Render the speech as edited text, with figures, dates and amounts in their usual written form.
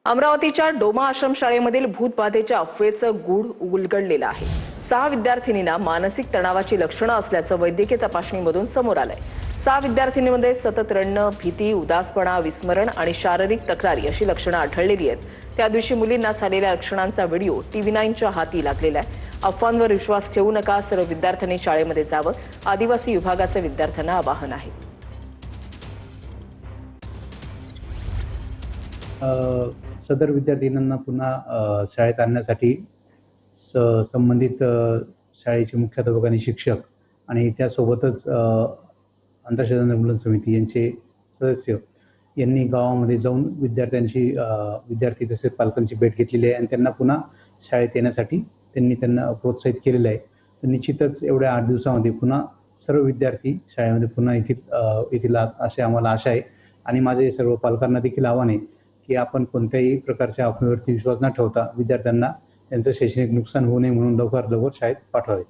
अमरावतीच्या डोमा आश्रमशाळेमधील भूतबाधेच्या अफवेचं गूढ उलगडलेलं आहे। 6 विद्यार्थिनींना मानसिक तणावाची लक्षणं असल्याचं वैद्यकीय तपासणीमधून समोर आलंय। 6 विद्यार्थिनींमध्ये सतत रडणं, भीती, उदासपणा, विस्मरण आणि शारीरिक तक्रारी अशी लक्षणं आढळलेली आहेत। त्या दिवशी मुलींना झालेल्या लक्षणांचा व्हिडिओ TV9च्या हाती लागलेला आहे। अफवांवर विश्वास ठेवू नका, सर्व विद्यार्थ्यांनी शाळेमध्ये जावं, आदिवासी विभागाचे विद्यार्थ्यांना आवाहन आहे। सदर विद्यार्थ्यांना पुन्हा शाळेत आणण्यासाठी संबंधित शाळेचे मुख्याध्यापक आणि शिक्षक आणि त्यासोबतच आंतरशालेय निर्मूलन समिती यांचे सदस्य यांनी गावामध्ये जाऊन विद्यार्थी तसेच पालकांची भेट घेतलेली आहे आणि त्यांना पुन्हा शाळेत येण्यासाठी त्यांना प्रोत्साहित केलेलं आहे। तर निश्चितच एवढ्या 8 दिवसामध्ये पुन्हा सर्व विद्यार्थी शाळेमध्ये पुन्हा येथील असे आम्हाला आशा आहे। आणि माझे सर्व पालकांना देखील आव्हान आहे की आपण कोणत्याही प्रकारच्या अफवेवरती विश्वास न ठेवता विद्यार्थ्यांना त्यांचं शैक्षणिक नुकसान होऊ नये म्हणून लवकर शाळेत पाठवावे।